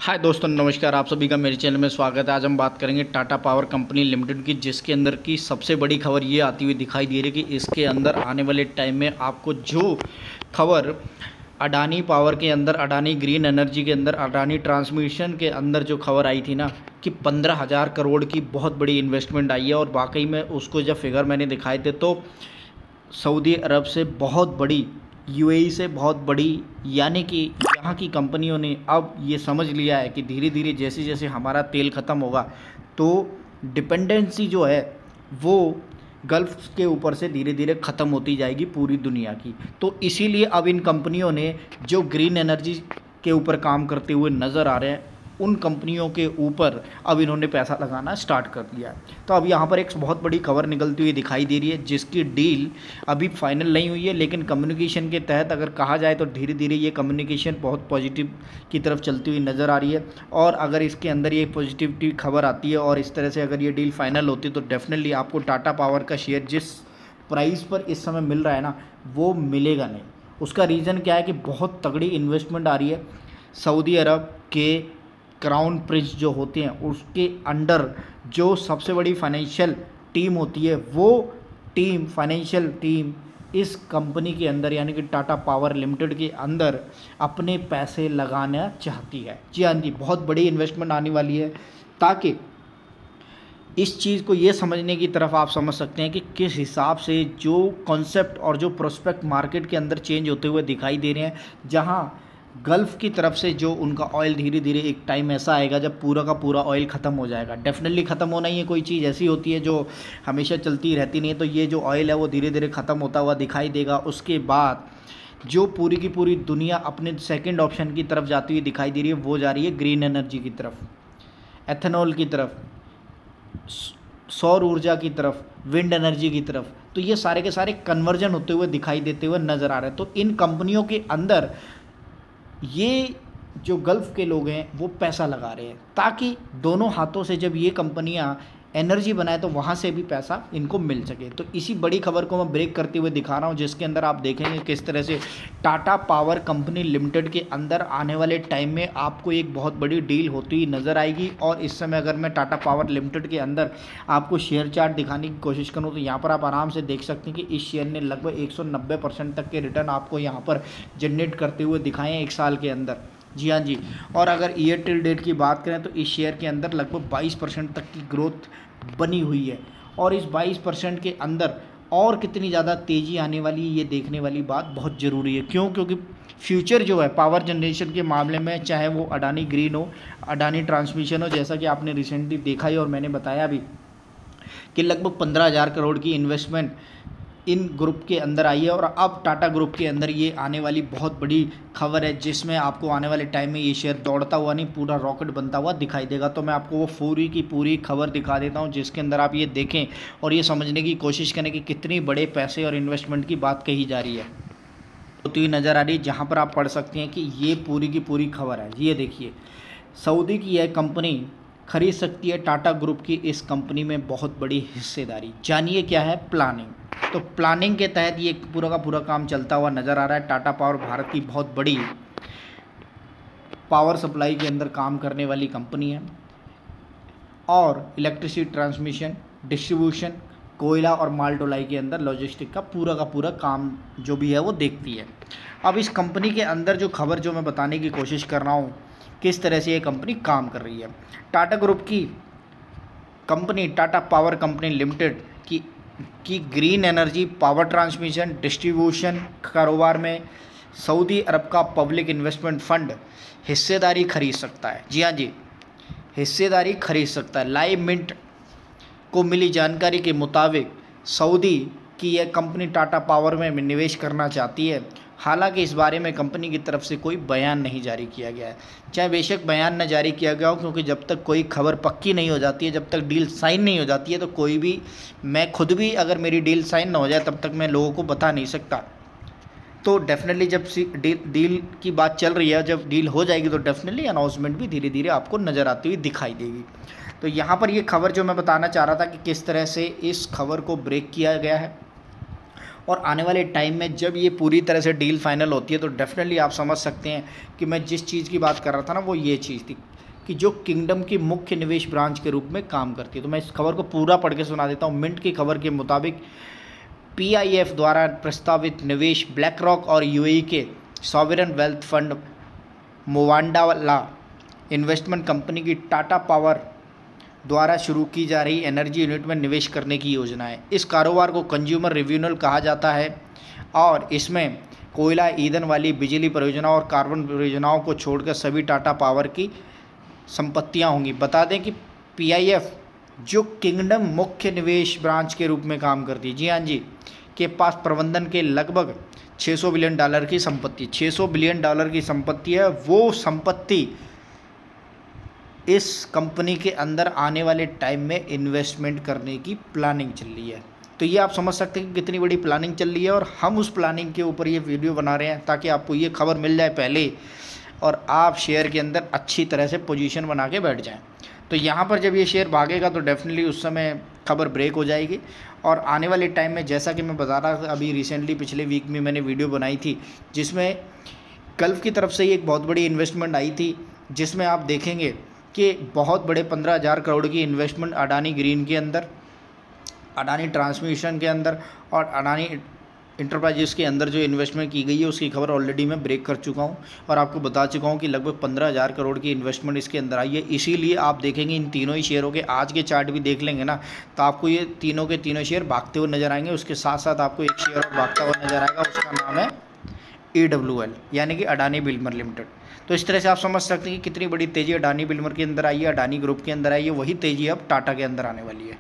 हाय दोस्तों, नमस्कार। आप सभी का मेरे चैनल में स्वागत है। आज हम बात करेंगे टाटा पावर कंपनी लिमिटेड की, जिसके अंदर की सबसे बड़ी खबर ये आती हुई दिखाई दे रही है कि इसके अंदर आने वाले टाइम में आपको जो खबर अडानी पावर के अंदर, अडानी ग्रीन एनर्जी के अंदर, अडानी ट्रांसमिशन के अंदर जो खबर आई थी ना कि 15,000 करोड़ की बहुत बड़ी इन्वेस्टमेंट आई है, और वाकई में उसको जब फिगर मैंने दिखाए थे तो सऊदी अरब से बहुत बड़ी, यूएई से बहुत बड़ी, यानी कि यहाँ की कंपनियों ने अब ये समझ लिया है कि धीरे धीरे जैसे जैसे हमारा तेल ख़त्म होगा तो डिपेंडेंसी जो है वो गल्फ़ के ऊपर से धीरे धीरे ख़त्म होती जाएगी पूरी दुनिया की। तो इसीलिए अब इन कंपनियों ने जो ग्रीन एनर्जी के ऊपर काम करते हुए नज़र आ रहे हैं, उन कंपनियों के ऊपर अब इन्होंने पैसा लगाना स्टार्ट कर दिया है। तो अब यहाँ पर एक बहुत बड़ी खबर निकलती हुई दिखाई दे रही है, जिसकी डील अभी फाइनल नहीं हुई है, लेकिन कम्युनिकेशन के तहत अगर कहा जाए तो धीरे धीरे ये कम्युनिकेशन बहुत पॉजिटिव की तरफ चलती हुई नज़र आ रही है। और अगर इसके अंदर ये पॉजिटिविटी खबर आती है और इस तरह से अगर ये डील फाइनल होती है तो डेफिनेटली आपको टाटा पावर का शेयर जिस प्राइस पर इस समय मिल रहा है ना, वो मिलेगा नहीं। उसका रीज़न क्या है कि बहुत तगड़ी इन्वेस्टमेंट आ रही है। सऊदी अरब के क्राउन प्रिंस जो होते हैं उसके अंडर जो सबसे बड़ी फाइनेंशियल टीम होती है, वो टीम, फाइनेंशियल टीम इस कंपनी के अंदर यानी कि टाटा पावर लिमिटेड के अंदर अपने पैसे लगाना चाहती है। जी हाँ जी, बहुत बड़ी इन्वेस्टमेंट आने वाली है, ताकि इस चीज़ को ये समझने की तरफ आप समझ सकते हैं कि किस हिसाब से जो कॉन्सेप्ट और जो प्रोस्पेक्ट मार्केट के अंदर चेंज होते हुए दिखाई दे रहे हैं, जहाँ गल्फ़ की तरफ से जो उनका ऑयल धीरे धीरे एक टाइम ऐसा आएगा जब पूरा का पूरा ऑयल ख़त्म हो जाएगा। डेफिनेटली ख़त्म होना ही है, कोई चीज़ ऐसी होती है जो हमेशा चलती रहती नहीं है। तो ये जो ऑयल है वो धीरे धीरे ख़त्म होता हुआ दिखाई देगा। उसके बाद जो पूरी की पूरी दुनिया अपने सेकंड ऑप्शन की तरफ जाती हुई दिखाई दे रही है, वो जा रही है ग्रीन एनर्जी की तरफ, एथेनॉल की तरफ, सौर ऊर्जा की तरफ, विंड एनर्जी की तरफ। तो ये सारे के सारे कन्वर्जन होते हुए दिखाई देते हुए नज़र आ रहे हैं। तो इन कंपनियों के अंदर ये जो गल्फ़ के लोग हैं वो पैसा लगा रहे हैं, ताकि दोनों हाथों से जब ये कंपनियां एनर्जी बनाए तो वहाँ से भी पैसा इनको मिल सके। तो इसी बड़ी खबर को मैं ब्रेक करते हुए दिखा रहा हूँ, जिसके अंदर आप देखेंगे किस तरह से टाटा पावर कंपनी लिमिटेड के अंदर आने वाले टाइम में आपको एक बहुत बड़ी डील होती हुई नज़र आएगी। और इस समय अगर मैं टाटा पावर लिमिटेड के अंदर आपको शेयर चार्ट दिखाने की कोशिश करूँ तो यहाँ पर आप आराम से देख सकते हैं कि इस शेयर ने लगभग 190% तक के रिटर्न आपको यहाँ पर जनरेट करते हुए दिखाए हैं 1 साल के अंदर। जी हाँ जी। और अगर ईयर टिल डेट की बात करें तो इस शेयर के अंदर लगभग 22% तक की ग्रोथ बनी हुई है। और इस 22% के अंदर और कितनी ज़्यादा तेज़ी आने वाली है, ये देखने वाली बात बहुत ज़रूरी है। क्योंकि फ्यूचर जो है पावर जनरेशन के मामले में, चाहे वो अडानी ग्रीन हो, अडानी ट्रांसमिशन हो, जैसा कि आपने रिसेंटली देखा ही और मैंने बताया भी कि लगभग 15,000 करोड़ की इन्वेस्टमेंट इन ग्रुप के अंदर आई है। और अब टाटा ग्रुप के अंदर ये आने वाली बहुत बड़ी खबर है, जिसमें आपको आने वाले टाइम में ये शेयर दौड़ता हुआ नहीं, पूरा रॉकेट बनता हुआ दिखाई देगा। तो मैं आपको वो पूरी की पूरी खबर दिखा देता हूँ, जिसके अंदर आप ये देखें और ये समझने की कोशिश करें कि कितनी बड़े पैसे और इन्वेस्टमेंट की बात कही जा रही है। होती हुई नज़र आ रही है, जहाँ पर आप पढ़ सकते हैं कि ये पूरी की पूरी खबर है। ये देखिए, सऊदी की यह कंपनी खरीद सकती है टाटा ग्रुप की इस कंपनी में बहुत बड़ी हिस्सेदारी। जानिए क्या है प्लानिंग। तो प्लानिंग के तहत ये पूरा का पूरा काम चलता हुआ नज़र आ रहा है। टाटा पावर भारत की बहुत बड़ी पावर सप्लाई के अंदर काम करने वाली कंपनी है, और इलेक्ट्रिसिटी ट्रांसमिशन, डिस्ट्रीब्यूशन, कोयला और माल ढुलाई के अंदर लॉजिस्टिक का पूरा काम जो भी है वो देखती है। अब इस कंपनी के अंदर जो खबर जो मैं बताने की कोशिश कर रहा हूँ, किस तरह से ये कंपनी काम कर रही है। टाटा ग्रुप की company Tata power company limited की green energy, power transmission, distribution कारोबार में सऊदी अरब का पब्लिक इन्वेस्टमेंट फंड हिस्सेदारी खरीद सकता है। जी हाँ जी, हिस्सेदारी खरीद सकता है। लाइव मिंट को मिली जानकारी के मुताबिक सऊदी की यह कंपनी टाटा पावर में निवेश करना चाहती है। हालांकि इस बारे में कंपनी की तरफ से कोई बयान नहीं जारी किया गया है। चाहे बेशक बयान न जारी किया गया हो, क्योंकि जब तक कोई खबर पक्की नहीं हो जाती है, जब तक डील साइन नहीं हो जाती है, तो कोई भी, मैं खुद भी अगर मेरी डील साइन ना हो जाए तब तक मैं लोगों को बता नहीं सकता। तो डेफिनेटली जब डील की बात चल रही है, जब डील हो जाएगी तो डेफिनेटली अनाउंसमेंट भी धीरे धीरे आपको नज़र आती हुई दिखाई देगी। तो यहाँ पर ये खबर जो मैं बताना चाह रहा था कि किस तरह से इस खबर को ब्रेक किया गया है, और आने वाले टाइम में जब ये पूरी तरह से डील फाइनल होती है तो डेफिनेटली आप समझ सकते हैं कि मैं जिस चीज़ की बात कर रहा था ना वो ये चीज़ थी कि जो किंगडम की मुख्य निवेश ब्रांच के रूप में काम करती है। तो मैं इस खबर को पूरा पढ़ के सुना देता हूँ। मिंट की खबर के मुताबिक PIF द्वारा प्रस्तावित निवेश ब्लैक रॉक और UAE के sovereign wealth fund Mubadala investment company की टाटा पावर द्वारा शुरू की जा रही एनर्जी यूनिट में निवेश करने की योजना है। इस कारोबार को कंज्यूमर रिन्यूएबल कहा जाता है और इसमें कोयला ईंधन वाली बिजली परियोजनाओं और कार्बन परियोजनाओं को छोड़कर सभी टाटा पावर की संपत्तियां होंगी। बता दें कि PIF जो किंगडम मुख्य निवेश ब्रांच के रूप में काम करती है, जी हाँ जी, के पास प्रबंधन के लगभग $600 बिलियन की संपत्ति, $600 बिलियन की संपत्ति है। वो संपत्ति इस कंपनी के अंदर आने वाले टाइम में इन्वेस्टमेंट करने की प्लानिंग चल रही है। तो ये आप समझ सकते हैं कि कितनी बड़ी प्लानिंग चल रही है और हम उस प्लानिंग के ऊपर ये वीडियो बना रहे हैं ताकि आपको ये खबर मिल जाए पहले और आप शेयर के अंदर अच्छी तरह से पोजीशन बना के बैठ जाएं। तो यहाँ पर जब ये शेयर भागेगा तो डेफिनेटली उस समय खबर ब्रेक हो जाएगी और आने वाले टाइम में जैसा कि मैं बता रहा था, अभी रिसेंटली पिछले वीक में मैंने वीडियो बनाई थी जिसमें गल्फ़ की तरफ से ही एक बहुत बड़ी इन्वेस्टमेंट आई थी, जिसमें आप देखेंगे कि बहुत बड़े 15,000 करोड़ की इन्वेस्टमेंट अडानी ग्रीन के अंदर, अडानी ट्रांसमिशन के अंदर और अडानी इंटरप्राइजेस के अंदर जो इन्वेस्टमेंट की गई है उसकी खबर ऑलरेडी मैं ब्रेक कर चुका हूं और आपको बता चुका हूं कि लगभग 15,000 करोड़ की इन्वेस्टमेंट इसके अंदर आई है। इसीलिए आप देखेंगे इन तीनों ही शेयरों के आज के चार्ट भी देख लेंगे ना तो आपको ये तीनों के तीनों शेयर भागते हुए नजर आएंगे। उसके साथ साथ आपको एक शेयर और भागता हुआ नजर आएगा, उसका नाम है EWL यानी कि अडानी बिल्डमर लिमिटेड। तो इस तरह से आप समझ सकते हैं कि कितनी बड़ी तेज़ी अडानी बिल्डमर के अंदर आई है, अडानी ग्रुप के अंदर आई है। वही तेज़ी अब टाटा के अंदर आने वाली है।